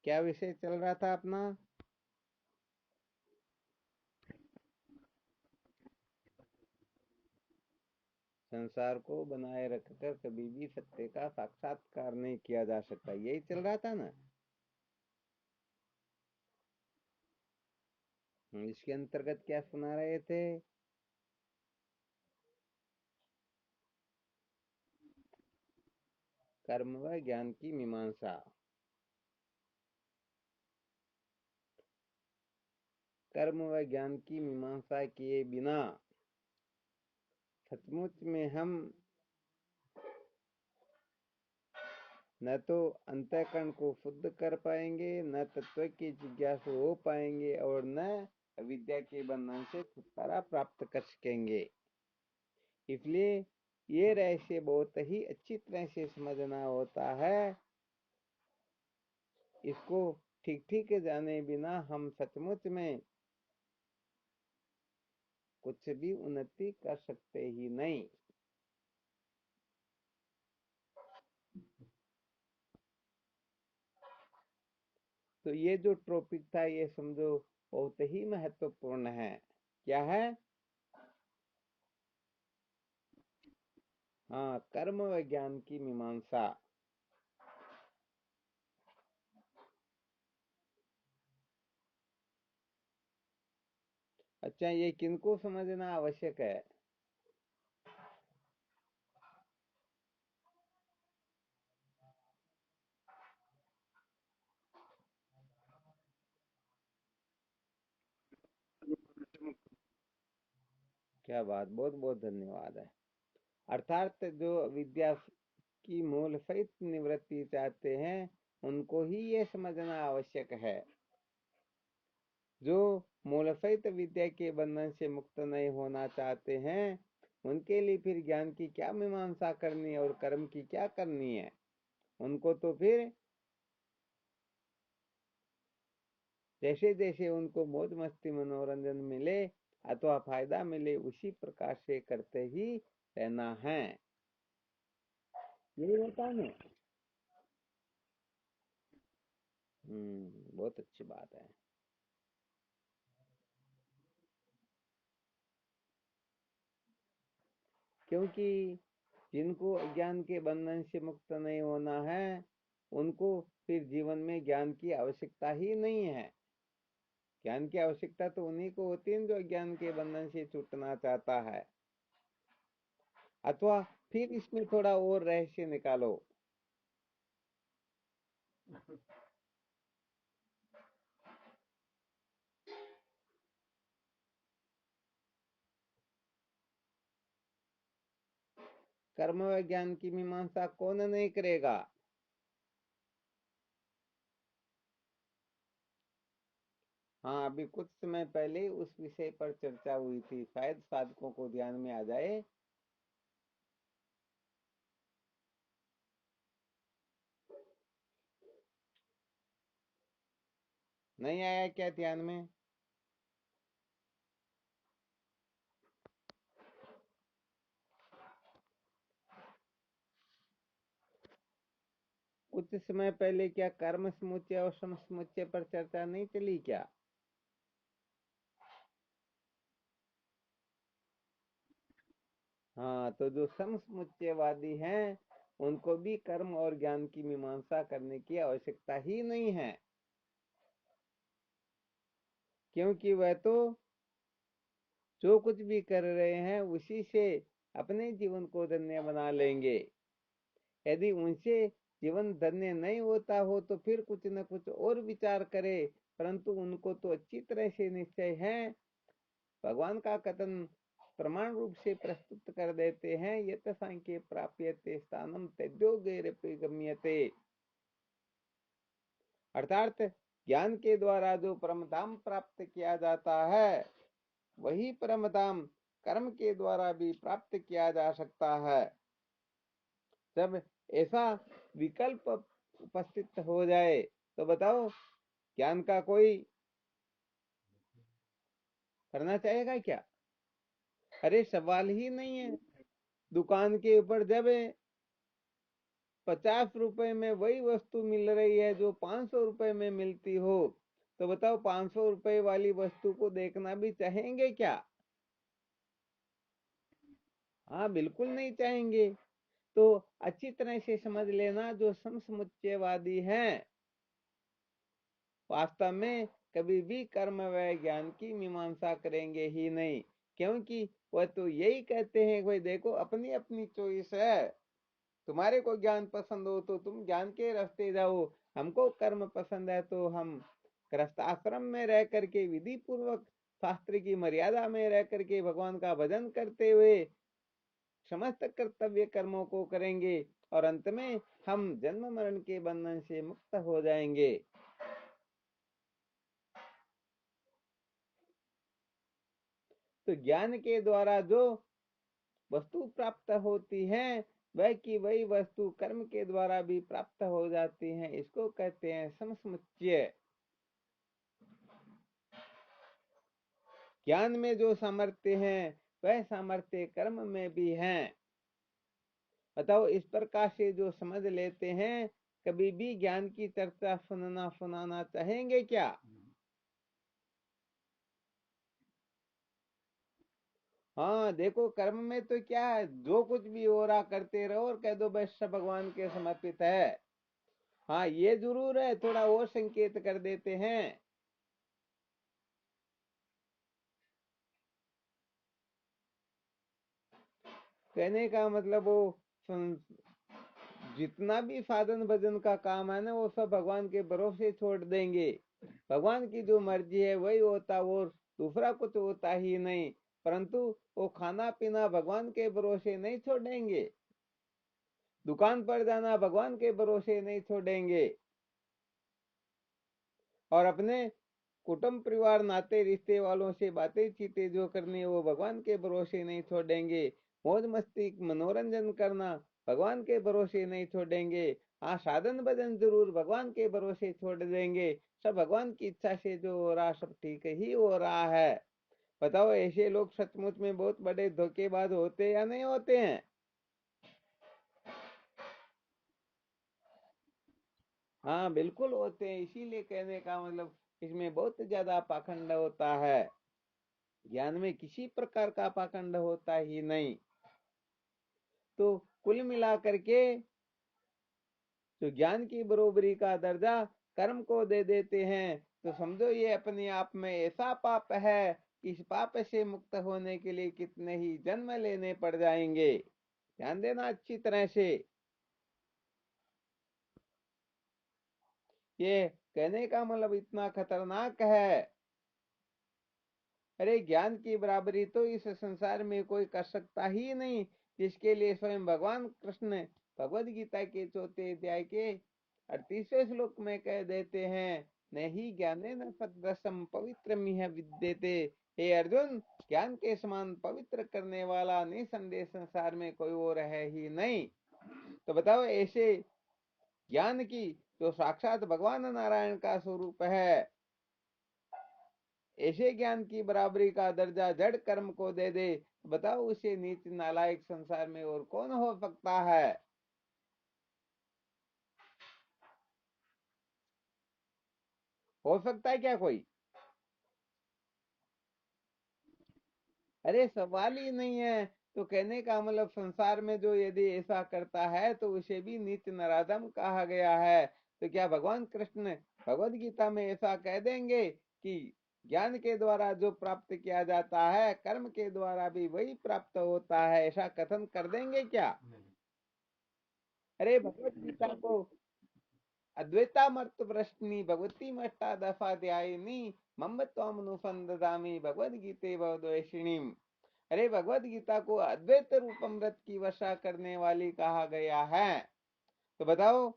क्या विषय चल रहा था अपना? संसार को बनाए रखकर कभी भी सत्य का साक्षात्कार नहीं किया जा सकता, यही चल रहा था ना। इसके अंतर्गत क्या सुना रहे थे? कर्म व ज्ञान की मीमांसा। कर्म व ज्ञान की मीमांसा किए बिना सचमुच में हम न तो अंतःकरण को शुद्ध कर पाएंगे, न तत्व की जिज्ञासु हो पाएंगे, और न अविद्या के बंधन से छुटकारा प्राप्त कर सकेंगे। इसलिए ये रहस्य बहुत ही अच्छी तरह से समझना होता है। इसको ठीक ठीक जाने बिना हम सचमुच में कुछ भी उन्नति कर सकते ही नहीं। तो ये जो टॉपिक था, ये समझो बहुत ही महत्वपूर्ण है। क्या है? हाँ, कर्म व ज्ञान की मीमांसा। अच्छा, ये किनको समझना आवश्यक है? क्या बात, बहुत बहुत धन्यवाद है। अर्थात जो विद्या की मूल सहित निवृत्ति चाहते हैं, उनको ही ये समझना आवश्यक है। जो मूल सहित विद्या के बंधन से मुक्त नहीं होना चाहते हैं, उनके लिए फिर ज्ञान की क्या मीमांसा करनी है और कर्म की क्या करनी है? उनको तो फिर जैसे जैसे उनको मौज मस्ती मनोरंजन मिले अथवा फायदा मिले, उसी प्रकार से करते ही रहना है। यही होता है ना। बहुत अच्छी बात है। क्योंकि जिनको अज्ञान के बंधन से मुक्त नहीं होना है, उनको फिर जीवन में ज्ञान की आवश्यकता ही नहीं है। ज्ञान की आवश्यकता तो उन्हीं को होती है जो अज्ञान के बंधन से छूटना चाहता है। अथवा फिर इसमें थोड़ा और रहस्य निकालो। कर्म व ज्ञान की मीमांसा कौन नहीं करेगा? हाँ, अभी कुछ समय पहले उस विषय पर चर्चा हुई थी, शायद साधकों को ध्यान में आ जाए। नहीं आया क्या ध्यान में? कुछ समय पहले क्या कर्म समुच्चय और श्रम समुच्चय पर चर्चा नहीं चली क्या? हाँ, तो जो श्रम समुच्चयवादी हैं, उनको भी कर्म और ज्ञान की मीमांसा करने की आवश्यकता ही नहीं है। क्योंकि वह तो जो कुछ भी कर रहे हैं उसी से अपने जीवन को धन्य बना लेंगे। यदि उनसे जीवन धन्य नहीं होता हो तो फिर कुछ न कुछ और विचार करे, परंतु उनको तो अच्छी तरह से निश्चय है। भगवान का कथन प्रमाण रूप से प्रस्तुत कर देते हैं, यत सांख्य प्राप्यते स्थानम तद्यो गैरपि गम्यते। अर्थात ज्ञान के द्वारा जो परम धाम प्राप्त किया जाता है, वही परम धाम कर्म के द्वारा भी प्राप्त किया जा सकता है। जब ऐसा विकल्प उपस्थित हो जाए तो बताओ, ज्ञान का कोई करना चाहेगा क्या? अरे सवाल ही नहीं है। दुकान के ऊपर जब 50 रुपए में वही वस्तु मिल रही है जो 500 रुपए में मिलती हो, तो बताओ 500 रुपए वाली वस्तु को देखना भी चाहेंगे क्या? हाँ, बिल्कुल नहीं चाहेंगे। तो अच्छी तरह से समझ लेना, जो समसमुच्चयवादी हैं वास्तव में कभी भी कर्म व ज्ञान की मीमांसा करेंगे ही नहीं, क्योंकि वह तो यही कहते हैं भाई देखो अपनी अपनी चॉइस है, तुम्हारे को ज्ञान पसंद हो तो तुम ज्ञान के रास्ते जाओ, हमको कर्म पसंद है तो हम गृहस्थ आश्रम में रह करके विधि पूर्वक शास्त्र की मर्यादा में रह करके भगवान का भजन करते हुए समस्त कर्तव्य कर्मों को करेंगे और अंत में हम जन्म मरण के बंधन से मुक्त हो जाएंगे। तो ज्ञान के द्वारा जो वस्तु प्राप्त होती है वह की वही वस्तु कर्म के द्वारा भी प्राप्त हो जाती है, इसको कहते हैं समसमुच्चय। ज्ञान में जो सामर्थ्य है वह सामर्थ्य कर्म में भी है। बताओ इस प्रकार से जो समझ लेते हैं, कभी भी ज्ञान की चर्चा सुनना सुनाना चाहेंगे क्या? हाँ देखो, कर्म में तो क्या है, जो कुछ भी हो रहा करते रहो और कह दो बस सब भगवान के समर्पित है। हाँ ये जरूर है, थोड़ा और संकेत कर देते हैं। कहने का मतलब वो जितना भी साधन भजन का काम है ना वो सब भगवान के भरोसे छोड़ देंगे। भगवान की जो मर्जी है वही होता, और दूसरा कुछ होता ही नहीं। परंतु वो खाना पीना भगवान के भरोसे नहीं छोड़ेंगे, दुकान पर जाना भगवान के भरोसे नहीं छोड़ेंगे, और अपने कुटुंब परिवार नाते रिश्ते वालों से बातें चीतें जो करनी है वो भगवान के भरोसे नहीं छोड़ेंगे। मौज मस्ती मनोरंजन करना भगवान के भरोसे नहीं छोड़ेंगे। हाँ साधन भजन जरूर भगवान के भरोसे छोड़ देंगे। सब भगवान की इच्छा से जो हो रहा सब ठीक ही हो रहा है। बताओ ऐसे लोग सचमुच में बहुत बड़े धोखेबाज होते या नहीं होते हैं? हाँ बिल्कुल होते हैं, इसीलिए कहने का मतलब इसमें बहुत ज्यादा पाखंड होता है। ज्ञान में किसी प्रकार का पाखंड होता ही नहीं। तो कुल मिलाकर के जो ज्ञान की बरोबरी का दर्जा कर्म को दे देते हैं, तो समझो ये अपने आप में ऐसा पाप है कि इस पाप से मुक्त होने के लिए कितने ही जन्म लेने पड़ जाएंगे। ध्यान देना अच्छी तरह से। ये कहने का मतलब इतना खतरनाक है। अरे ज्ञान की बराबरी तो इस संसार में कोई कर सकता ही नहीं, जिसके लिए स्वयं भगवान कृष्ण भगवद गीता के 4 अध्याय के 38वें श्लोक में कह देते हैं, नहीं ज्ञाने न सदृशम पवित्र मिह विद्यते। हे अर्जुन, ज्ञान के समान पवित्र करने वाला निसंदेह संसार में कोई और है ही नहीं। तो बताओ ऐसे ज्ञान की जो साक्षात भगवान नारायण का स्वरूप है, ऐसे ज्ञान की बराबरी का दर्जा जड़ कर्म को दे दे, बताओ उसे नीच नालायक संसार में और कौन हो सकता है? हो सकता है क्या कोई? अरे सवाल ही नहीं है। तो कहने का मतलब संसार में जो यदि ऐसा करता है तो उसे भी नीच नराधम कहा गया है। तो क्या भगवान कृष्ण भगवद गीता में ऐसा कह देंगे कि ज्ञान के द्वारा जो प्राप्त किया जाता है कर्म के द्वारा भी वही प्राप्त होता है, ऐसा कथन कर देंगे क्या? अरे भगवत गीता को अद्वैतामर्तप्रश्नी भगवती मष्टादशाध्यायिनी मम त्वमनुसंदधामि भगवद गीते भवद्वेषिणीम। अरे भगवत गीता को अद्वैत रूप अमृत की वर्षा करने वाली कहा गया है। तो बताओ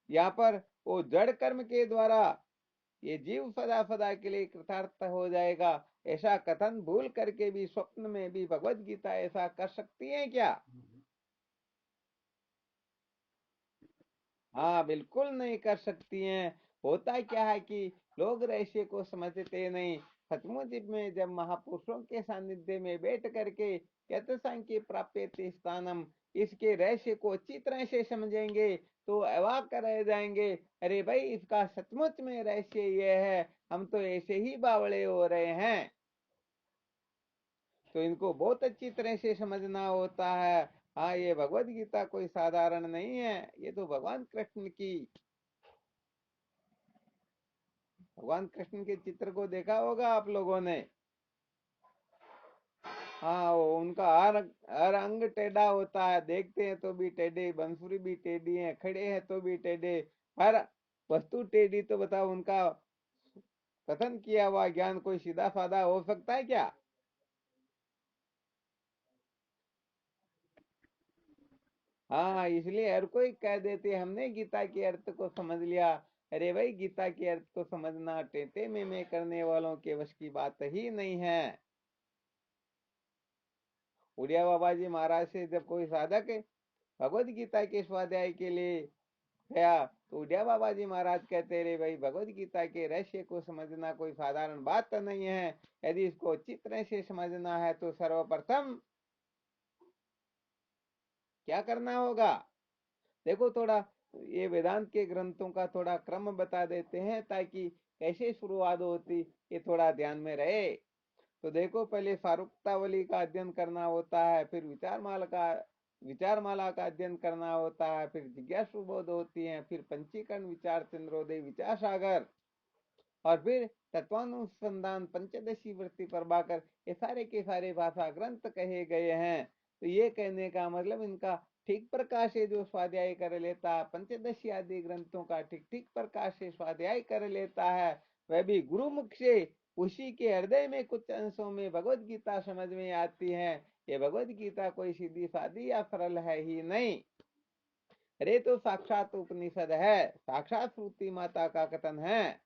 यहाँ पर वो जड़ कर्म के द्वारा ये जीव सदा सदा के लिए कृतार्थ हो जाएगा, ऐसा कथन भूल करके भी स्वप्न में भी भगवत गीता ऐसा कर सकती है क्या? हाँ बिल्कुल नहीं कर सकती हैं। होता क्या है कि लोग रहस्य को समझते नहीं। सचमुच में जब महापुरुषों के सानिध्य में बैठ करके यत सांख्य प्राप्यते स्थानम, इसके रहस्य को अच्छी तरह से समझेंगे तो अवाक रह जाएंगे, अरे भाई इसका सचमुच में रहस्य ये है, हम तो ऐसे ही बावड़े हो रहे हैं। तो इनको बहुत अच्छी तरह से समझना होता है। हाँ, ये भगवत गीता कोई साधारण नहीं है, ये तो भगवान कृष्ण के चित्र को देखा होगा आप लोगों ने। हाँ, वो उनका हर अंग टेढ़ा होता है, देखते हैं तो भी टेढ़े, बंसुरी भी टेढ़ी है, खड़े हैं तो भी टेढ़े, हर वस्तु टेढ़ी। तो बताओ उनका कथन किया हुआ ज्ञान कोई सीधा साधा हो सकता है क्या? हाँ, इसलिए हर कोई कह देते हमने गीता के अर्थ को समझ लिया। अरे भाई, गीता के अर्थ को समझना टेटे में करने वालों के वश की बात ही नहीं है। उड़िया बाबा जी महाराज से जब कोई साधक भगवत गीता के स्वाध्याय के लिए गया, तो उड़िया बाबा जी महाराज कहते रहे, भाई भगवत गीता के रहस्य को समझना कोई साधारण बात तो नहीं है। यदि इसको अच्छी तरह से समझना है तो सर्वप्रथम क्या करना होगा? देखो, थोड़ा ये वेदांत के ग्रंथों का थोड़ा क्रम बता देते हैं ताकि कैसे शुरुआत होती ये थोड़ा ध्यान में रहे। तो देखो, पहले फारुक्तावली का अध्ययन करना होता है, फिर विचारमाला का अध्ययन करना होता है, फिर जिज्ञासु बोध होती है, फिर पंचीकरण, विचार चंद्रोदय, विचार सागर, और फिर तत्वानुसंधान, पंचदशी वृत्ति प्रभाकर, ये सारे के सारे भाषा ग्रंथ कहे गए हैं। तो ये कहने का मतलब इनका ठीक प्रकार से जो स्वाध्याय कर लेता है, पंचदशी आदि ग्रंथों का ठीक ठीक प्रकार से स्वाध्याय कर लेता है, वह भी गुरुमुख से उसी के हृदय में कुछ अंशों में भगवत गीता समझ में आती है। ये भगवत गीता कोई सीधी सादी या सरल है ही नहीं, अरे तो साक्षात उपनिषद है, साक्षात श्रुति माता का कथन है।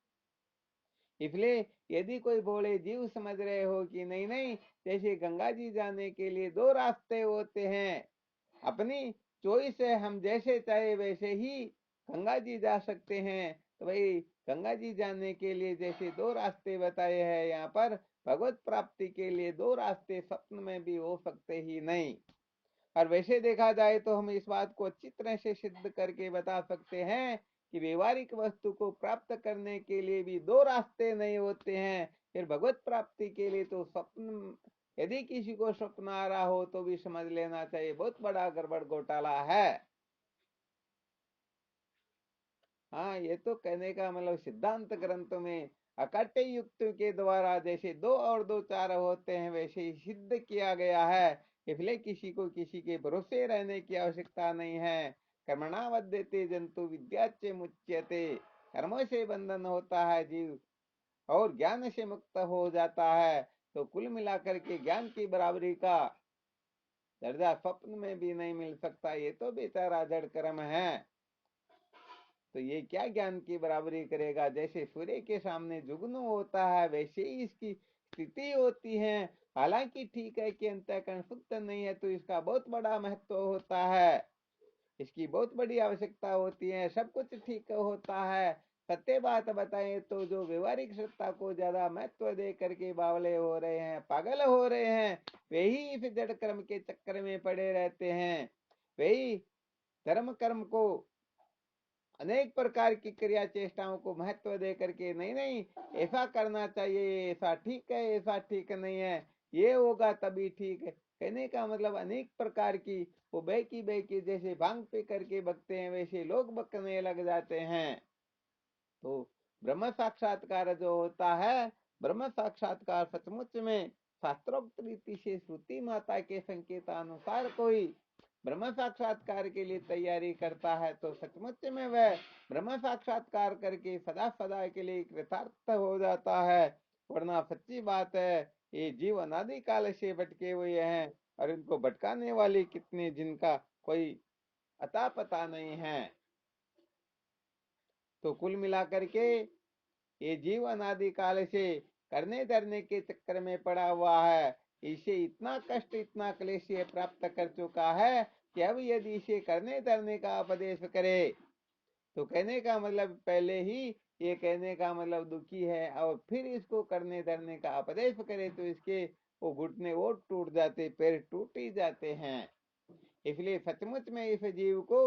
इसलिए यदि कोई बोले जीव समझ रहे हो कि नहीं नहीं, जैसे गंगा जी जाने के लिए दो रास्ते होते हैं, अपनी चॉइस है, हम जैसे चाहे वैसे ही गंगा जी जा सकते हैं। तो भाई गंगा जी जाने के लिए जैसे दो रास्ते बताए हैं यहाँ पर, भगवत प्राप्ति के लिए दो रास्ते स्वप्न में भी हो सकते ही नहीं। और वैसे देखा जाए तो हम इस बात को अच्छी तरह से सिद्ध करके बता सकते हैं कि व्यवहारिक वस्तु को प्राप्त करने के लिए भी दो रास्ते नहीं होते हैं। फिर भगवत प्राप्ति के लिए तो स्वप्न, यदि किसी को स्वप्न आ रहा हो तो भी समझ लेना चाहिए बहुत बड़ा गड़बड़ घोटाला है। हाँ, ये तो कहने का मतलब सिद्धांत ग्रंथ में अकाट्य युक्ति के द्वारा जैसे दो और दो चार होते हैं वैसे ही सिद्ध किया गया है। इसलिए किसी को किसी के भरोसे रहने की आवश्यकता नहीं है। कर्मणा बध्यते जंतु विद्याच्य मुच्यते, कर्मों से बंधन होता है जीव और ज्ञान से मुक्त हो जाता है। तो कुल मिलाकर के ज्ञान की बराबरी का दर्जा स्वप्न में भी नहीं मिल सकता, ये तो बेचारा जड़ कर्म है। तो ये क्या ज्ञान की बराबरी करेगा? जैसे सूर्य के सामने जुगनू होता है वैसे ही इसकी स्थिति होती है। हालांकि ठीक है कि अंतःकरण शुद्ध नहीं है तो इसका बहुत बड़ा महत्व होता है, इसकी बहुत बड़ी आवश्यकता होती है, सब कुछ ठीक होता है। सत्य बात बताएं तो जो व्यवहारिक सत्ता को ज्यादा महत्व दे करके बावले हो रहे हैं, पागल हो रहे हैं, वही इस जड़ कर्म के चक्कर में पड़े रहते हैं। वही धर्म कर्म को, अनेक प्रकार की क्रिया चेष्टाओं को महत्व दे करके नहीं नहीं ऐसा करना चाहिए, ऐसा ठीक है, ऐसा ठीक नहीं है, ये होगा तभी ठीक है, कहने का मतलब अनेक प्रकार की वो बहकी बहकी जैसे भांग पे करके बकते हैं वैसे लोग बकने लग जाते हैं। तो ब्रह्म साक्षात्कार जो होता है, ब्रह्म साक्षात्कार सचमुच में शास्त्रोक्त रीति से श्रुति माता के संकेतानुसार कोई ब्रह्म साक्षात्कार के लिए तैयारी करता है तो सचमुच में वह ब्रह्म साक्षात्कार करके सदा सदा के लिए कृतार्थ हो जाता है। वरना सच्ची बात है, ये जीव अनादि काल से भटके हुए हैं और इनको भटकाने वाले कितने जिनका कोई अता पता नहीं है। तो कुल मिलाकर के ये जीव अनादि काल से करने धरने के चक्कर में पड़ा हुआ है, इसे इतना कष्ट इतना क्लेश प्राप्त कर चुका है कि अब यदि इसे करने धरने का उपदेश करे तो कहने का मतलब पहले ही ये कहने का मतलब दुखी है, और फिर इसको करने धरने का उपदेश करे तो इसके वो घुटने वो टूट जाते, पैर टूट ही जाते हैं। इसलिए सचमुच में इस जीव को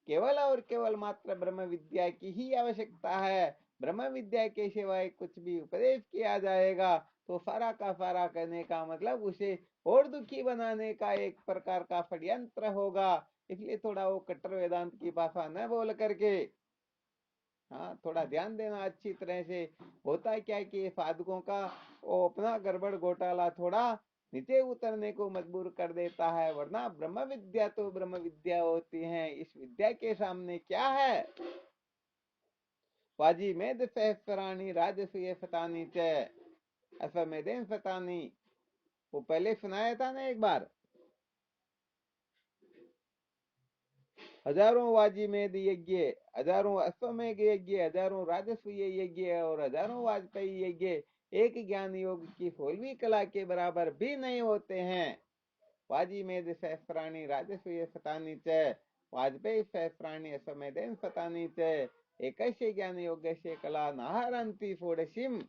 केवल और केवल मात्र ब्रह्म विद्या की ही आवश्यकता है। ब्रह्म विद्या के सिवाय कुछ भी उपदेश किया जाएगा तो सारा का सारा कहने का मतलब उसे और दुखी बनाने का एक प्रकार का षड्यंत्र होगा। इसलिए थोड़ा वो कट्टर वेदांत की भाषा न बोल करके, हाँ, थोड़ा ध्यान देना अच्छी तरह से। होता क्या है कि साधकों का वो अपना गड़बड़ घोटाला थोड़ा नीचे उतरने को मजबूर कर देता है, वरना ब्रह्म विद्या तो ब्रह्म विद्या होती है। इस विद्या के सामने क्या है? वाजी मेद सहस्राणी राजसूय फतानी च अश्वमेधेन फतानी। वो पहले सुनाया था ना एक बार, हजारों वाजी मेद यज्ञ, हजारों अश्वमेघ यज्ञ, हजारों राजसूय यज्ञ और हजारों वाजपेयी यज्ञ एक ज्ञान योग की 16वीं कला के बराबर भी नहीं होते हैं। वाजी मेद सहस्राणी राजसूय फतानी च वाजपेयी सहस्राणी अश्वमेधेन फतानी च एकस्य ज्ञान योगस्य कला नाहरंती षोडशीम।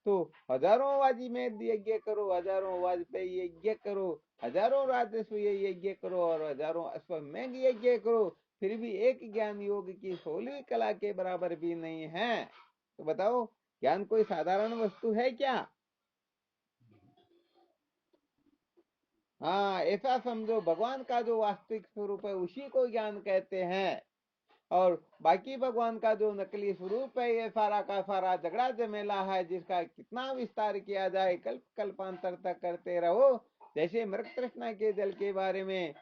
तो हजारों वाजी में यज्ञ करो, हजारों वाजपेयी यज्ञ करो, हजारों राजसूय यज्ञ करो और हजारों अश्वमेध यज्ञ करो, फिर भी एक ज्ञान योग की 16वीं कला के बराबर भी नहीं है। तो बताओ, ज्ञान कोई साधारण वस्तु है क्या? हाँ, ऐसा समझो, भगवान का जो वास्तविक स्वरूप है उसी को ज्ञान कहते हैं, और बाकी भगवान का जो नकली स्वरूप है ये सारा का सारा झगड़ा झमेला है, जिसका कितना विस्तार किया जाए, कल्प कल्पांतर तक करते रहो। जैसे मृत तृष्णा के जल के बारे में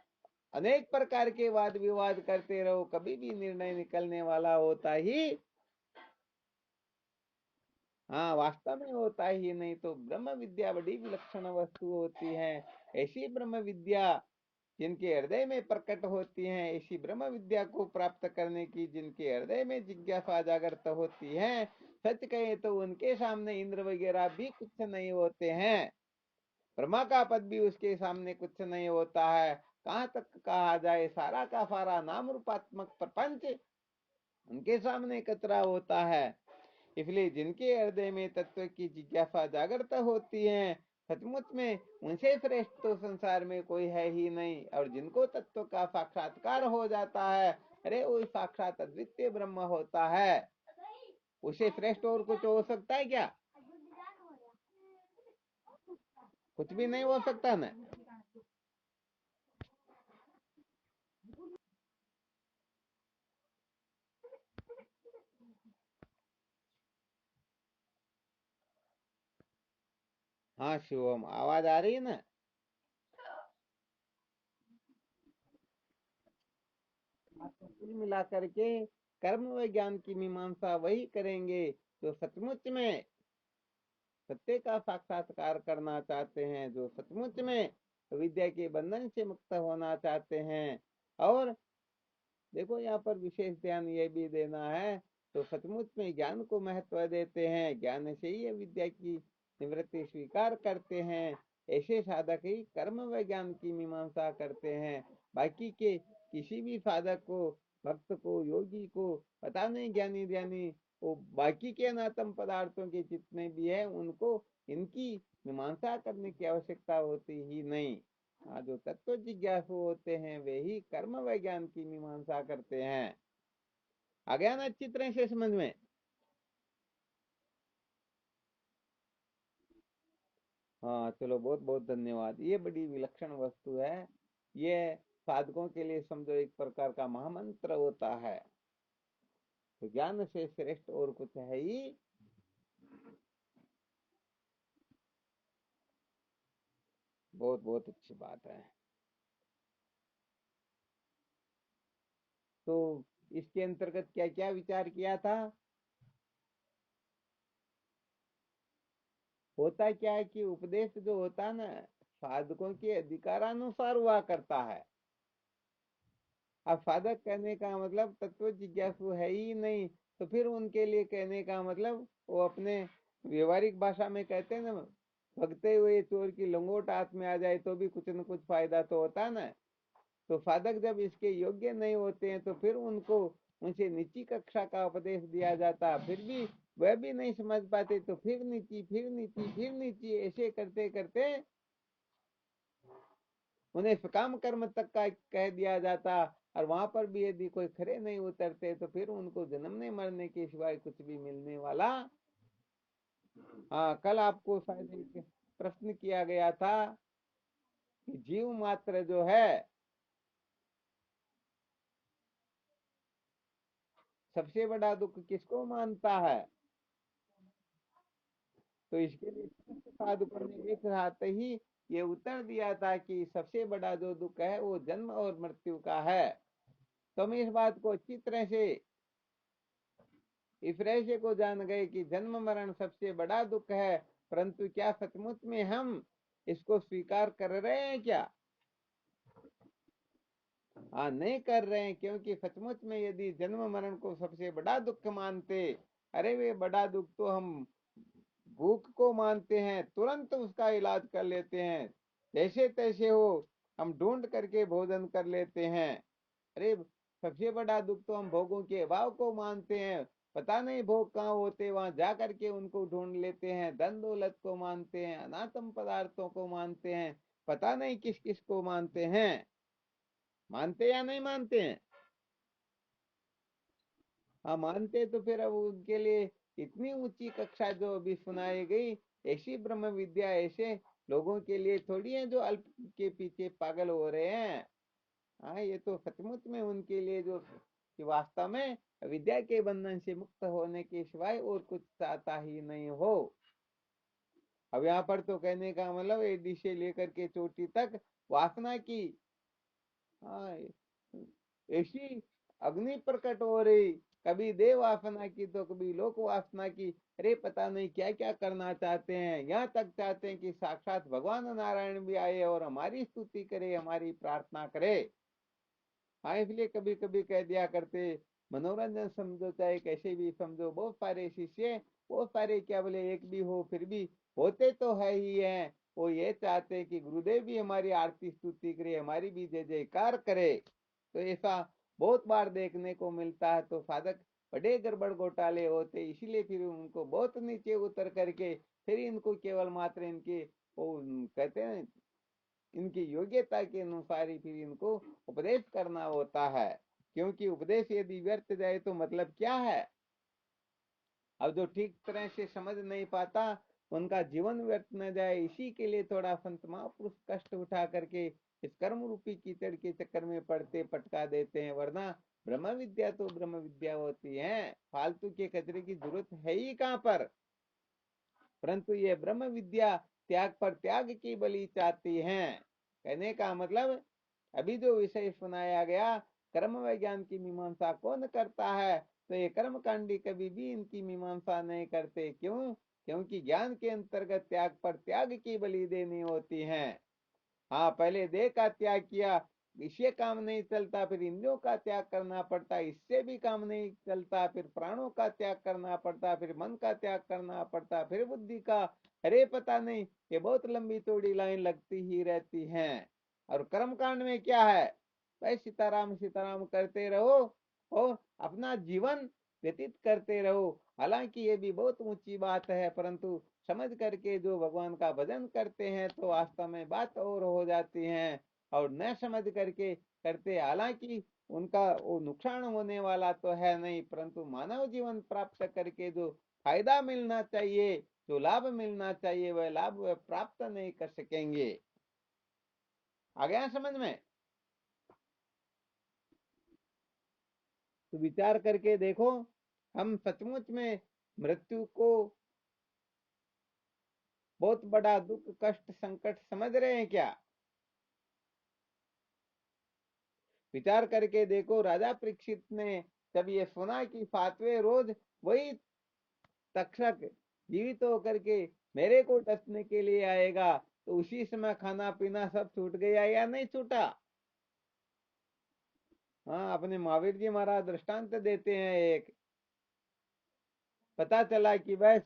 अनेक प्रकार के वाद विवाद करते रहो, कभी भी निर्णय निकलने वाला होता ही, हाँ, वास्तव में होता ही नहीं। तो ब्रह्म विद्या बड़ी विलक्षण वस्तु होती है। ऐसी ब्रह्म विद्या जिनके हृदय में प्रकट होती है, ऐसी ब्रह्म विद्या को प्राप्त करने की जिनके हृदय में जिज्ञासा जागृत होती है, सच कहे तो उनके सामने इंद्र वगैरह भी कुछ नहीं होते हैं, ब्रह्मा का पद भी उसके सामने कुछ नहीं होता है। कहाँ तक कहा जाए, सारा का सारा नाम रूपात्मक प्रपंच उनके सामने कचरा होता है। इसलिए जिनके हृदय में तत्व की जिज्ञासा जागृत होती है, सचमुच में उनसे श्रेष्ठ तो संसार में कोई है ही नहीं। और जिनको तत्व का साक्षात्कार हो जाता है, अरे वो साक्षात अद्वितीय ब्रह्म होता है, उसे श्रेष्ठ और कुछ हो सकता है क्या? कुछ भी नहीं हो सकता ना। हाँ शिवम, आवाज आ रही है ना? तो कुल मिला करके कर्म व ज्ञान की मीमांसा वही करेंगे जो सचमुच में सत्य का साक्षात्कार करना चाहते हैं, जो सचमुच में विद्या के बंधन से मुक्त होना चाहते हैं। और देखो, यहाँ पर विशेष ध्यान ये भी देना है, तो सचमुच में ज्ञान को महत्व देते हैं, ज्ञान से ही विद्या की निवृत्ति स्वीकार करते हैं, ऐसे साधक ही कर्म व ज्ञान की मीमांसा करते हैं। बाकी के किसी भी साधक को, भक्त को, योगी को पता नहीं, ज्ञानी ध्यानी, वो बाकी के अनात्म पदार्थों के जितने भी है उनको इनकी मीमांसा करने की आवश्यकता होती ही नहीं। हाँ, जो तत्व जिज्ञासु होते हैं वे ही कर्म व ज्ञान की मीमांसा करते हैं। आ गया ना अच्छी तरह से समझ में? हाँ चलो, बहुत बहुत धन्यवाद। ये बड़ी विलक्षण वस्तु है। ये साधकों के लिए समझो एक प्रकार का महामंत्र होता है। तो ज्ञान से श्रेष्ठ और कुछ है ही। बहुत बहुत अच्छी बात है। तो इसके अंतर्गत क्या क्या विचार किया था? होता क्या है कि उपदेश जो होता है ना, साधकों के अधिकारानुसार हुआ करता है। अब साधक कहने का मतलब तत्व जिज्ञासु है ही नहीं, तो फिर उनके लिए कहने का मतलब वो अपने व्यवहारिक भाषा में कहते हैं ना, भगते हुए चोर की लंगोट हाथ में आ जाए तो भी कुछ न कुछ फायदा तो होता है ना। तो साधक जब इसके योग्य नहीं होते हैं तो फिर उनको उनसे नीची कक्षा का उपदेश दिया जाता, फिर भी वह भी नहीं समझ पाते, तो फिर नीची, फिर नीची, फिर नीची, ऐसे करते करते उन्हें काम कर्म तक का कह दिया जाता। और वहां पर भी यदि कोई खरे नहीं उतरते तो फिर उनको जन्मने मरने के सिवाय कुछ भी मिलने वाला। हाँ, कल आपको शायद एक प्रश्न किया गया था कि जीव मात्र जो है सबसे बड़ा दुख किसको मानता है। तो इसके लिए समस्त साधकों ने एक साथ ही ये उत्तर दिया था कि सबसे बड़ा जो दुख है वो जन्म और मृत्यु का है। तो हम इस बात को अच्छी तरह से इस रहस्य को जान गए कि जन्म मरण सबसे बड़ा दुख है, परंतु क्या सचमुच में हम इसको स्वीकार कर रहे हैं क्या। हाँ, नहीं कर रहे हैं, क्योंकि सचमुच में यदि जन्म मरण को सबसे बड़ा दुख मानते, अरे वे बड़ा दुख तो हम भूख को मानते हैं, तुरंत उसका इलाज कर लेते हैं, जैसे तैसे हो हम ढूंढ करके भोजन कर लेते हैं। अरे सबसे बड़ा दुख तो हम भोगों के अभाव को मानते हैं, पता नहीं भोग कहाँ होते, वहां जा करके उनको ढूंढ लेते हैं। धन दौलत को मानते हैं, अनातम पदार्थों को मानते हैं, पता नहीं किस किस को मानते हैं। मानते या नहीं मानते हैं। हाँ, मानते तो फिर अब उनके लिए इतनी ऊंची कक्षा जो अभी सुनाई गई, ऐसी ब्रह्म विद्या ऐसे लोगों के लिए थोड़ी है जो अल्प के पीछे पागल हो रहे हैं। हाँ, ये तो सचमुच में उनके लिए जो कि वास्तव में विद्या के बंधन से मुक्त होने के सिवाय और कुछ चाहता ही नहीं हो। अब यहाँ पर तो कहने का मतलब एडी से लेकर के चोटी तक वासना की, हाँ, ऐसी अग्नि प्रकट हो रही, कभी देव वासना की तो कभी लोक वासना की। अरे पता नहीं क्या क्या करना चाहते हैं, यहाँ तक चाहते हैं कि साक्षात भगवान नारायण भी आए और हमारी स्तुति करे, हमारी प्रार्थना करे। हाँ, इसलिए कभी कभी कह दिया करते, मनोरंजन समझो चाहे कैसे भी समझो, बहुत सारे शिष्य, बहुत सारे क्या बोले, एक भी हो फिर भी होते तो है ही हैं, वो ये चाहते हैं कि गुरुदेव भी हमारी आरती स्तुति करे, हमारी भी जय जयकार करे। तो ऐसा बहुत बार देखने को मिलता है। तो साधक बड़े गड़बड़ घोटाले होते, इसीलिए फिर उनको बहुत नीचे उतर करके फिर इनको केवल मात्र इनके वो कहते हैं इनकी योग्यता के अनुसार ही फिर इनको उपदेश करना होता है। क्योंकि उपदेश यदि व्यर्थ जाए तो मतलब क्या है। अब जो ठीक तरह से समझ नहीं पाता, उनका जीवन व्यर्थ न जाए, इसी के लिए थोड़ा संत महापुरुष कष्ट उठा करके इस कर्म रूपी कीचड़ के चक्कर में पड़ते पटका देते हैं। वरना ब्रह्म विद्या तो ब्रह्म विद्या होती है, फालतू के कचरे की जरूरत है ही कहाँ पर। परंतु ये ब्रह्म विद्या त्याग पर त्याग की बलि चाहती है। कहने का मतलब अभी जो विषय सुनाया गया, कर्म विज्ञान की मीमांसा कौन करता है, तो ये कर्म कांडी कभी भी इनकी मीमांसा नहीं करते। क्यों? क्योंकि ज्ञान के अंतर्गत त्याग पर त्याग की बलि देनी होती है। हाँ, पहले देह का त्याग किया, इससे काम नहीं चलता, फिर इंद्रियों का त्याग करना पड़ता, इससे भी काम नहीं चलता, फिर प्राणों का त्याग करना पड़ता, फिर मन का त्याग करना पड़ता, फिर बुद्धि का। अरे पता नहीं, ये बहुत लंबी चौड़ी लाइन लगती ही रहती है। और कर्म कांड में क्या है, भाई सीताराम सीताराम करते रहो और अपना जीवन व्यतीत करते रहो। हालांकि ये भी बहुत ऊंची बात है, परंतु समझ करके जो भगवान का भजन करते हैं तो वास्तव में बात और हो जाती है। और न समझ करके करते, हालांकि उनका वो नुकसान होने वाला तो है नहीं, परंतु मानव जीवन प्राप्त करके जो फायदा मिलना चाहिए, जो लाभ मिलना चाहिए, वह लाभ वह प्राप्त नहीं कर सकेंगे। आ गया समझ में। तो विचार करके देखो, हम सचमुच में मृत्यु को बहुत बड़ा दुख कष्ट संकट समझ रहे हैं क्या। विचार करके देखो, राजा परीक्षित ने जब ये सुना कि 7वें रोज वही तक्षक जीवित होकर के मेरे को डसने के लिए आएगा, तो उसी समय खाना पीना सब छूट गया या नहीं छूटा। हाँ, अपने महावीर जी महाराज दृष्टांत देते हैं एक, पता चला कि बस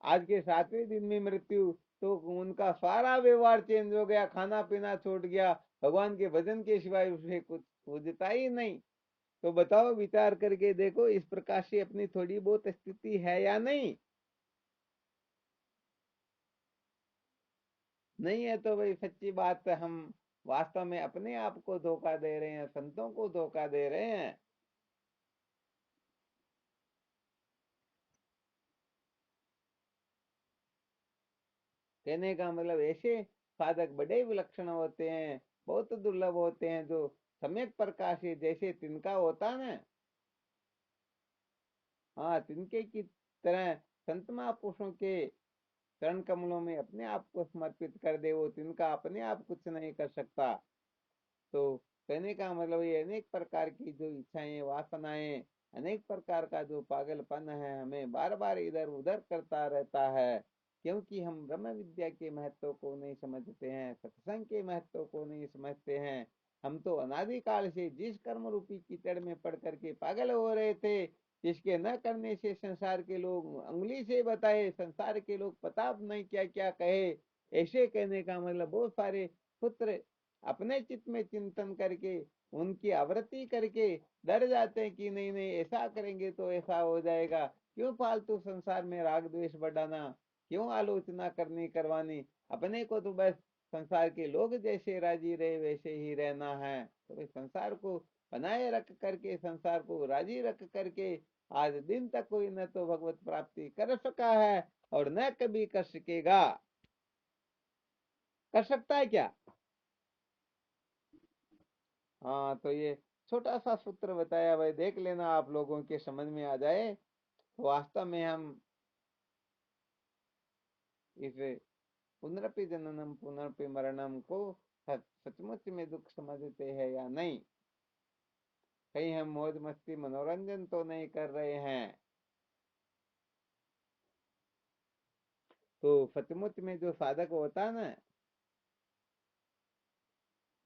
आज के 7वें दिन में मृत्यु, तो उनका सारा व्यवहार चेंज हो गया, खाना पीना छूट गया, भगवान के भजन के सिवाय उसे कुछ सूझता ही नहीं। तो बताओ, विचार करके देखो, इस प्रकार से अपनी थोड़ी बहुत स्थिति है या नहीं। नहीं है तो भाई सच्ची बात है, हम वास्तव में अपने आप को धोखा दे रहे हैं, संतों को धोखा दे रहे हैं। कहने का मतलब ऐसे साधक बड़े विलक्षण होते हैं, बहुत दुर्लभ होते हैं, जो सम्यक प्रकाश जैसे तिनका होता ना, हाँ, तिनके की तरह संत महापुरुषों के चरण कमलों में अपने आप को समर्पित कर दे, वो तिनका अपने आप कुछ नहीं कर सकता। तो कहने का मतलब ये अनेक प्रकार की जो इच्छाएं, वासनाएं, अनेक प्रकार का जो पागलपन है, हमें बार बार इधर उधर करता रहता है, क्योंकि हम ब्रह्म विद्या के महत्व को नहीं समझते हैं, सत्संग के महत्व को नहीं समझते हैं। हम तो अनादिकाल से जिस कर्म रूपी कीचड़ में पड़ करके पागल हो रहे थे, जिसके न करने से संसार के लोग उंगली से बताए, संसार के लोग पता नहीं क्या क्या कहे, ऐसे कहने का मतलब बहुत सारे पुत्र अपने चित्त में चिंतन करके उनकी आवृत्ति करके डर जाते हैं कि नहीं नहीं ऐसा करेंगे तो ऐसा हो जाएगा, क्यों फालतू संसार में राग द्वेष बढ़ाना, क्यों आलोचना करनी करवानी, अपने को तो बस संसार के लोग जैसे राजी रहे वैसे ही रहना है। तो भाई संसार को बनाए रख करके, संसार को राजी रख करके आज दिन तक कोई न तो भगवत प्राप्ति कर सका है और न कभी कर सकेगा। कर सकता है क्या? हाँ, तो ये छोटा सा सूत्र बताया भाई, देख लेना, आप लोगों के समझ में आ जाए। तो वास्तव में हम इस पुनरपि जननम पुनरपि मरणम को सचमुच में दुख समझते हैं या नहीं, कहीं हम मौज मस्ती मनोरंजन तो नहीं कर रहे हैं। तो सचमुच में जो साधक होता है ना,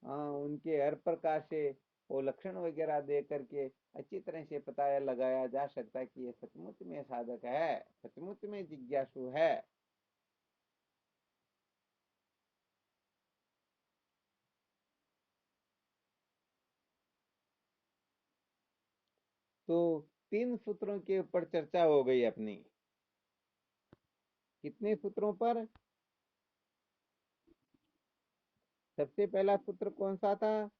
हाँ, उनके हर प्रकार से वो लक्षण वगैरह दे करके अच्छी तरह से पता लगाया जा सकता है कि ये सचमुच में साधक है, सचमुच में जिज्ञासु है। तो 3 सूत्रों के ऊपर चर्चा हो गई अपनी। कितने सूत्रों पर? सबसे पहला सूत्र कौन सा था?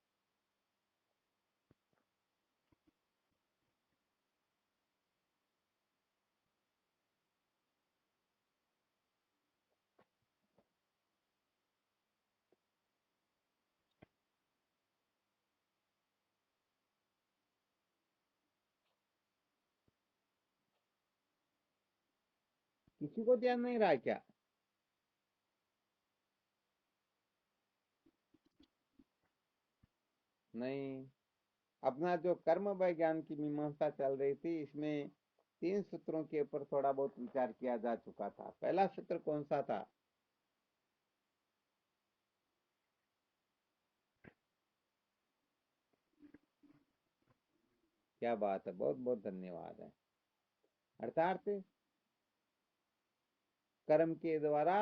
किसी को ध्यान नहीं रहा क्या? नहीं, अपना जो कर्म विज्ञान की मीमांसा चल रही थी, इसमें 3 सूत्रों के ऊपर थोड़ा बहुत विचार किया जा चुका था। पहला सूत्र कौन सा था? क्या बात है, बहुत बहुत धन्यवाद है। अर्थात कर्म के द्वारा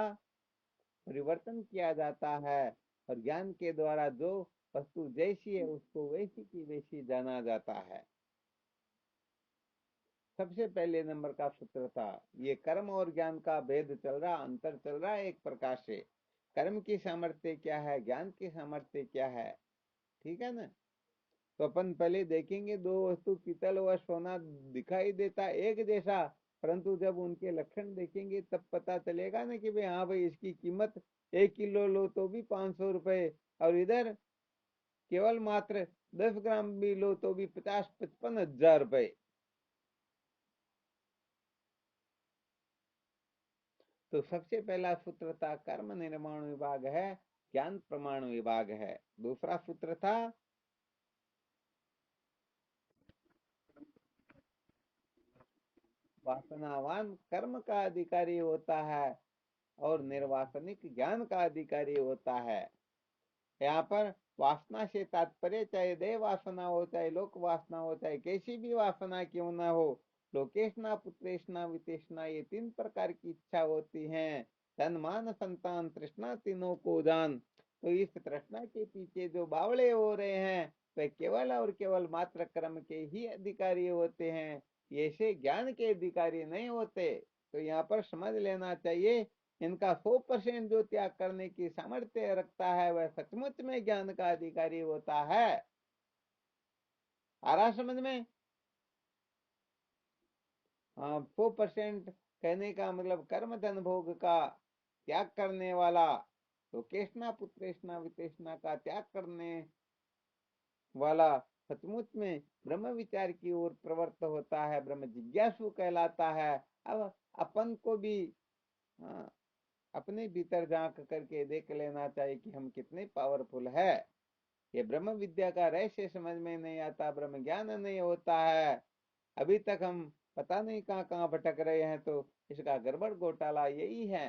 परिवर्तन किया जाता है, और ज्ञान के द्वारा जो वस्तु जैसी है उसको वैसी की वैसी जाना जाता है। सबसे पहले नंबर का सूत्र था, ये कर्म और ज्ञान का भेद चल रहा, अंतर चल रहा है एक प्रकार से। कर्म की सामर्थ्य क्या है, ज्ञान की सामर्थ्य क्या है, ठीक है ना? तो अपन पहले देखेंगे, दो वस्तु पीतल व सोना दिखाई देता एक जैसा, परंतु जब उनके लक्षण देखेंगे तब पता चलेगा ना कि भाई हाँ भाई, इसकी कीमत 1 किलो लो तो भी 500 रुपए, और इधर केवल मात्र 10 ग्राम भी लो तो भी 50-55 हजार रुपए। तो सबसे पहला सूत्र था कर्म निर्माण विभाग है, ज्ञान प्रमाण विभाग है। दूसरा सूत्र था वासनावान कर्म का अधिकारी होता है और निर्वासनिक ज्ञान का अधिकारी होता है। यहाँ पर वासना से तात्पर्य चाहे देह वासना हो, चाहे लोक वासना हो, चाहे कैसी भी वासना क्यों ना हो, लोकेशना पुत्रेशना वितेशना, ये 3 प्रकार की इच्छा होती है। धन मान संतान तृष्णा तीनों को जान। तो इस तृष्णा के पीछे जो बावड़े हो रहे हैं, वे केवल और केवल मात्र कर्म के ही अधिकारी होते हैं, ऐसे ज्ञान के अधिकारी नहीं होते। तो यहाँ पर समझ लेना चाहिए इनका 100% जो त्याग करने की सामर्थ्य रखता है वह सचमुच में ज्ञान का अधिकारी होता है। आ रहा समझ में? हाँ, 4% कहने का मतलब कर्म धन भोग का त्याग करने वाला, तो केष्णा पुत्रेष्णा वितेष्णा का त्याग करने वाला सचमुच में ब्रह्म विचार की ओर प्रवृत्त होता है, ब्रह्म जिज्ञासु कहलाता है। अब अपन को भी हाँ, अपने भीतर झांक करके देख लेना चाहिए कि हम कितने पावरफुल है। ये ब्रह्म विद्या का रहस्य समझ में नहीं आता, ब्रह्म ज्ञान नहीं होता है, अभी तक हम पता नहीं कहाँ कहाँ भटक रहे हैं। तो इसका गड़बड़ घोटाला यही है।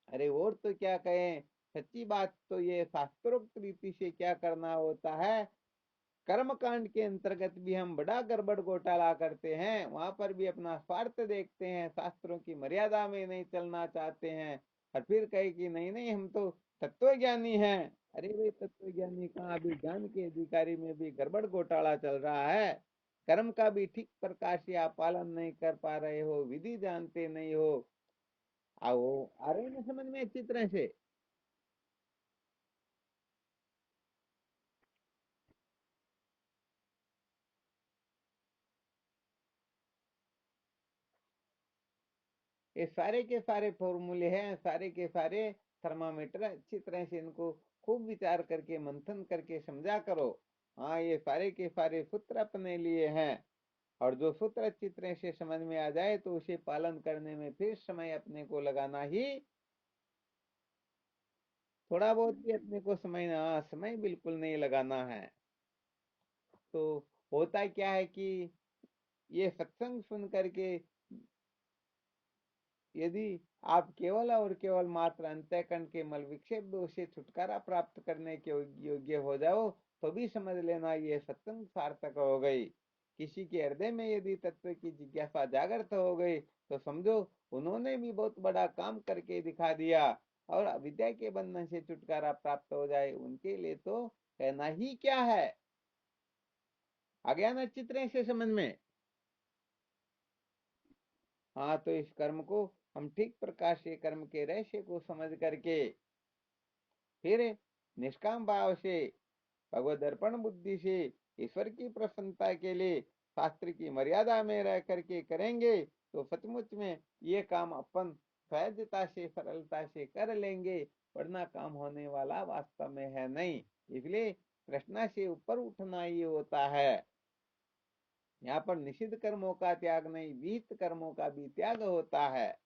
अरे और तो क्या कहें, सच्ची बात तो ये शास्त्रोक्त रीति से क्या करना होता है। कर्म कांड के अंतर्गत भी हम बड़ा गड़बड़ घोटाला करते हैं, वहां पर भी अपना स्वार्थ देखते हैं, शास्त्रों की मर्यादा में नहीं चलना चाहते हैं, और फिर कहे कि नहीं नहीं हम तो तत्वज्ञानी हैं। अरे भाई तत्वज्ञानी कहाँ, अभी ज्ञान के अधिकारी में भी गड़बड़ घोटाला चल रहा है। कर्म का भी ठीक प्रकार से आप पालन नहीं कर पा रहे हो, विधि जानते नहीं हो। आओ, आ रहे ना समझ में अच्छी तरह से? ये सारे के सारे फॉर्मूले हैं, सारे के सारे थर्मामीटर, अच्छी तरह से इनको खूब विचार करके मंथन करके समझा करो। हाँ, ये सारे के सारे सूत्र अपने लिए हैं, और जो सूत्र अच्छी तरह से समझ में आ जाए तो उसे पालन करने में फिर समय अपने को लगाना ही, थोड़ा बहुत भी अपने को समय ना, समय बिल्कुल नहीं लगाना है। तो होता क्या है कि ये सत्संग सुन करके यदि आप केवल और केवल मात्र अंतःकरण के मल विक्षेप दोष से छुटकारा प्राप्त करने के योग्य हो जाओ, तो भी समझ लेना ये सत्संग सार्थक हो गई। किसी के हृदय में यदि तत्व की जिज्ञासा जागृत हो गई तो समझो उन्होंने भी बहुत बड़ा काम करके दिखा दिया, और अविद्या के बंधन से छुटकारा प्राप्त हो जाए उनके लिए तो कहना ही क्या है। आ गया ना चित्र से समझ में? हाँ, तो इस कर्म को हम ठीक प्रकार से कर्म के रहस्य को समझ करके फिर निष्काम भाव से भगवत अर्पण बुद्धि से ईश्वर की प्रसन्नता के लिए शास्त्र की मर्यादा में रह करके करेंगे तो सचमुच में ये काम अपन सहजता से सरलता से कर लेंगे, वरना काम होने वाला वास्तव में है नहीं। इसलिए कृष्णा से ऊपर उठना ही होता है। यहाँ पर निषिद्ध कर्मों का त्याग नहीं, विहित कर्मों का भी त्याग होता है।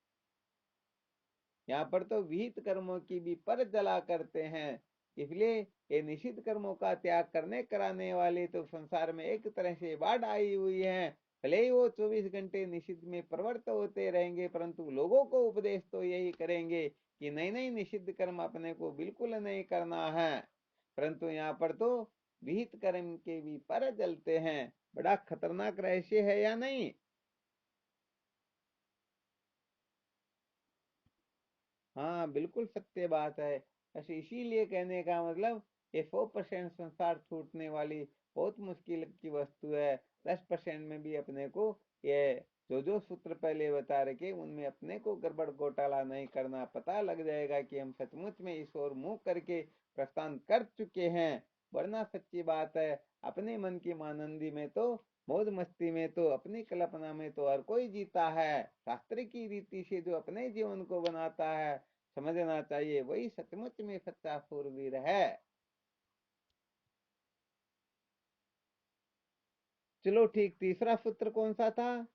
यहाँ पर तो विहित कर्मों की भी पर जला करते हैं। इसलिए ये निषिद्ध कर्मों का त्याग करने कराने वाले तो संसार में एक तरह से बाढ़ आई हुई है। भले ही वो 24 घंटे निषिद्ध में प्रवृत्त होते रहेंगे, परंतु लोगों को उपदेश तो यही करेंगे कि नहीं नहीं निषिद्ध कर्म अपने को बिल्कुल नहीं करना है। परंतु यहाँ पर तो विहित कर्म के भी पर जलते हैं। बड़ा खतरनाक रहस्य है या नहीं? हाँ, बिल्कुल सत्य बात है। बस इसीलिए कहने का मतलब ये 100% संसार छूटने वाली बहुत मुश्किल की वस्तु है। 10% में भी अपने को ये जो सूत्र पहले बता रखे उनमें अपने को गड़बड़ घोटाला नहीं करना, पता लग जाएगा कि हम सचमुच में इस ओर मुंह करके प्रस्थान कर चुके हैं। वरना सच्ची बात है, अपने मन की मानंदी में तो, मौज मस्ती में तो, अपनी कल्पना में तो हर कोई जीता है। शास्त्र की रीति से जो अपने जीवन को बनाता है, समझना चाहिए वही सचमुच में सच्चा सूरवीर है। चलो ठीक, तीसरा सूत्र कौन सा था?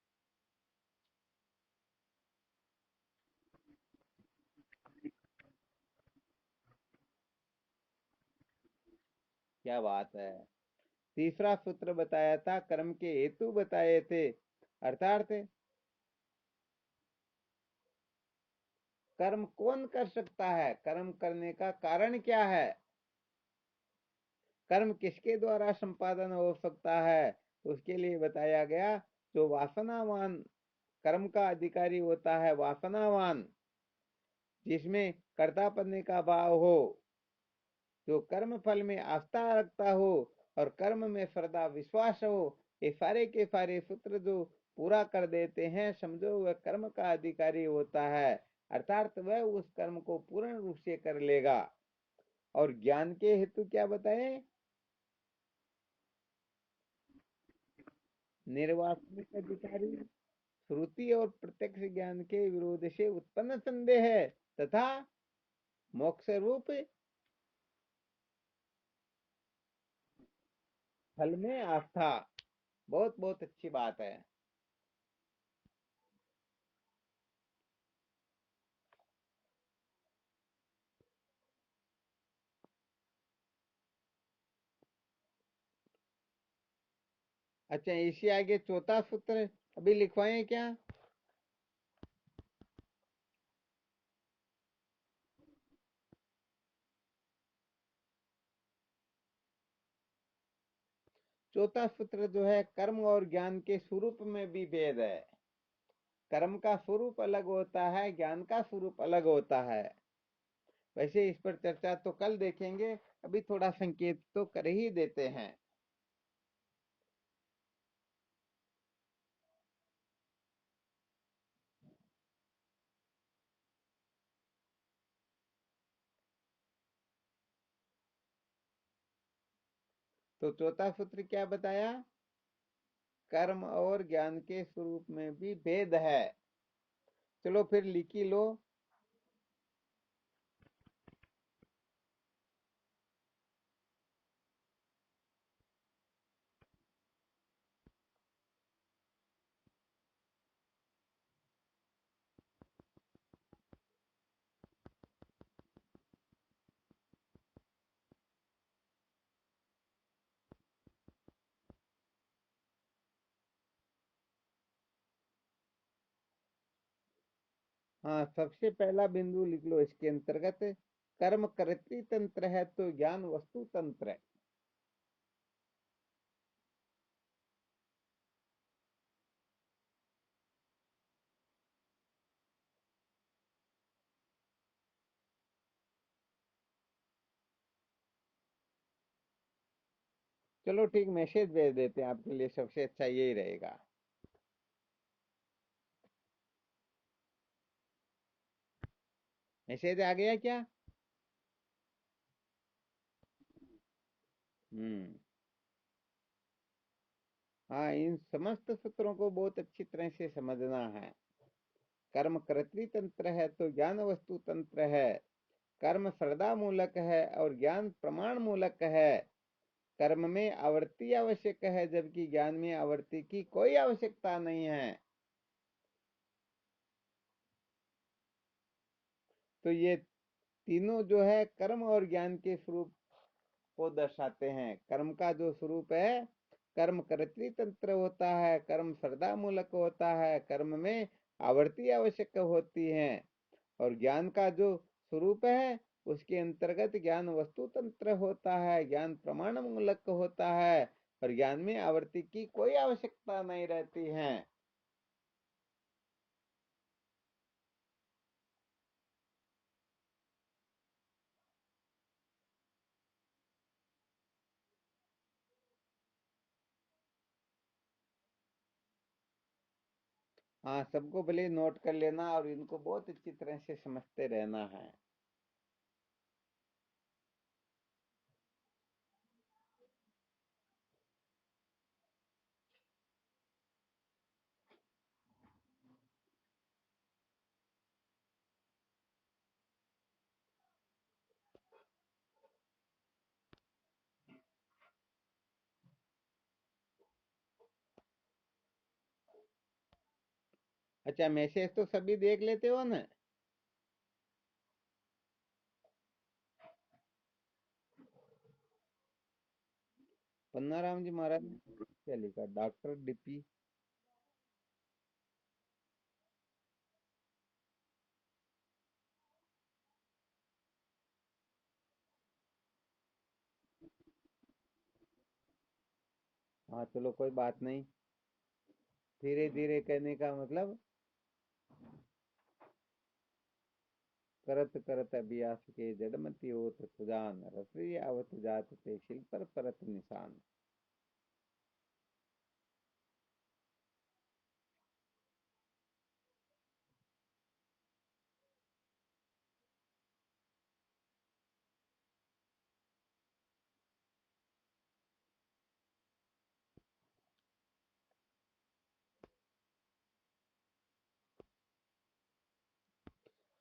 क्या बात है, तीसरा सूत्र बताया था, कर्म के हेतु बताए थे। अर्थात कर्म कौन कर सकता है, कर्म करने का कारण क्या है, कर्म किसके द्वारा संपादन हो सकता है, तो उसके लिए बताया गया जो वासनावान कर्म का अधिकारी होता है, वासनावान जिसमें कर्तापने का भाव हो, जो कर्म फल में आस्था रखता हो और कर्म में श्रद्धा विश्वास हो, ये सारे के सारे सूत्र जो पूरा कर देते हैं, समझो वह कर्म का अधिकारी होता है। अर्थात वह उस कर्म को पूर्ण रूप से कर लेगा। और ज्ञान के हेतु क्या बताए? निर्वासनिक अधिकारी, श्रुति और प्रत्यक्ष ज्ञान के विरोध से उत्पन्न संदेह है तथा मोक्ष रूप फल में आस्था। बहुत बहुत अच्छी बात है। अच्छा, इसी आगे चौथा सूत्र अभी लिखवाएं क्या? चौथा सूत्र जो है, कर्म और ज्ञान के स्वरूप में भी भेद है। कर्म का स्वरूप अलग होता है, ज्ञान का स्वरूप अलग होता है। वैसे इस पर चर्चा तो कल देखेंगे, अभी थोड़ा संकेत तो कर ही देते हैं। तो चौथा सूत्र क्या बताया? कर्म और ज्ञान के स्वरूप में भी भेद है। चलो फिर लिखी लो। हाँ, सबसे पहला बिंदु लिख लो इसके अंतर्गत। कर्म कर्तृ तंत्र है तो ज्ञान वस्तु तंत्र है। चलो ठीक, मैसेज भेज देते हैं आपके लिए, सबसे अच्छा यही रहेगा। मैसेज आ गया क्या? हम्म। हाँ, इन समस्त सूत्रों को बहुत अच्छी तरह से समझना है। कर्म कर्तृ तंत्र है तो ज्ञान वस्तु तंत्र है। कर्म श्रद्धा मूलक है और ज्ञान प्रमाण मूलक है। कर्म में आवृत्ति आवश्यक है जबकि ज्ञान में आवृत्ति की कोई आवश्यकता नहीं है। तो ये तीनों जो है कर्म और ज्ञान के स्वरूप को दर्शाते हैं। कर्म का जो स्वरूप है, कर्म कर्तृ तंत्र होता है, कर्म श्रद्धा मूलक होता है, कर्म में आवृत्ति आवश्यक होती है। और ज्ञान का जो स्वरूप है, उसके अंतर्गत ज्ञान वस्तु तंत्र होता है, ज्ञान प्रमाण मूलक होता है, और ज्ञान में आवृत्ति की कोई आवश्यकता नहीं रहती है। हाँ, सबको भले नोट कर लेना और इनको बहुत अच्छी तरह से समझते रहना है। अच्छा, मैसेज तो सभी देख लेते हो ना? पन्नाराम जी महाराज ने क्या लिखा? Doctor DP. हाँ, चलो कोई बात नहीं। धीरे धीरे कहने का मतलब, करत करत अभ्यास के जड़मति होत सुजान, रसरी आवत जात ते शिल पर परत निशान।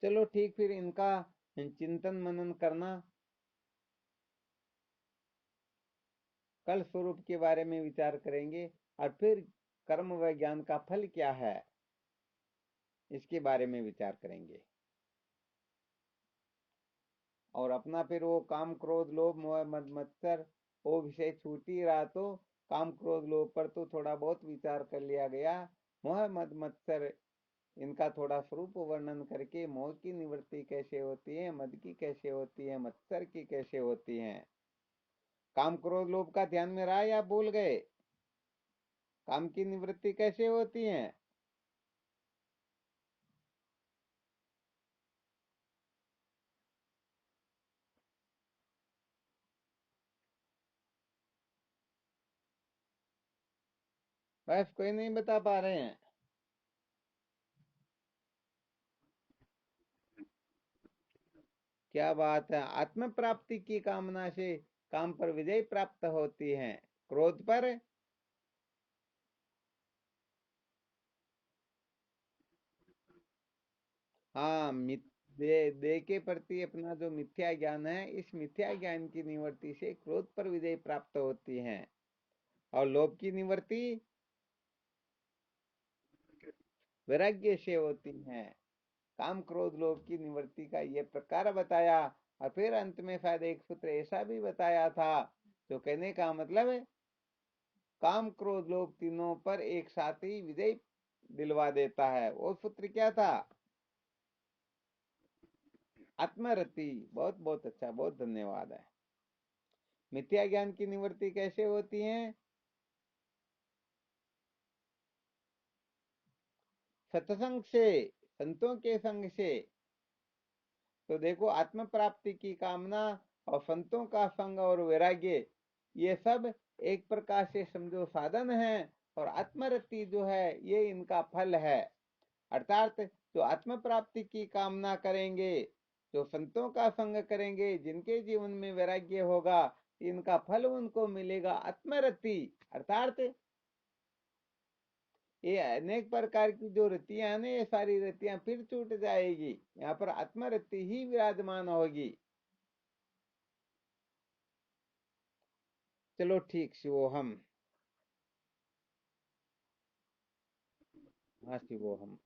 चलो ठीक, फिर इनका चिंतन मनन करना। कल स्वरूप के बारे में विचार करेंगे, और फिर कर्म व ज्ञान का फल क्या है इसके बारे में विचार करेंगे। और अपना फिर वो काम क्रोध लोभ मोह मद मत्सर वो विषय छूट ही रहा, तो काम क्रोध लोभ पर तो थोड़ा बहुत विचार कर लिया गया। मोह मद मत्सर इनका थोड़ा स्वरूप वर्णन करके मोह की निवृत्ति कैसे होती है, मद की कैसे होती है, मत्सर की कैसे होती है। काम क्रोध लोभ का ध्यान में रहा या भूल गए? काम की निवृत्ति कैसे होती है? बस कोई नहीं बता पा रहे हैं? क्या बात है, आत्म प्राप्ति की कामना से काम पर विजय प्राप्त होती है, क्रोध पर। हाँ, दे के प्रति अपना जो मिथ्या ज्ञान है, इस मिथ्या ज्ञान की निवृत्ति से क्रोध पर विजय प्राप्त होती है। और लोभ की निवृत्ति वैराग्य से होती है। काम क्रोध लोभ की निवृत्ति का ये प्रकार बताया, और फिर अंत में शायद एक सूत्र ऐसा भी बताया था, जो कहने का मतलब है काम क्रोध लोभ तीनों पर एक साथ ही विजय दिलवा देता है। वो सूत्र क्या था? आत्मरति। बहुत बहुत अच्छा, बहुत धन्यवाद है। मिथ्या ज्ञान की निवृत्ति कैसे होती है? सत्संग से, संतों के संग से। तो देखो, आत्म प्राप्ति की कामना और संतों का संग और वैराग्य, ये सब एक प्रकार से समझो साधन है, और आत्मरति जो है ये इनका फल है। अर्थात जो आत्म प्राप्ति की कामना करेंगे, जो संतों का संग करेंगे, जिनके जीवन में वैराग्य होगा, इनका फल उनको मिलेगा आत्मरति। अर्थात ये अनेक प्रकार की जो रतियां हैं ना, ये सारी रतियां फिर छूट जाएगी, यहाँ पर आत्मरति ही विराजमान होगी। चलो ठीक, शिवोहम। हाँ शिवोहम।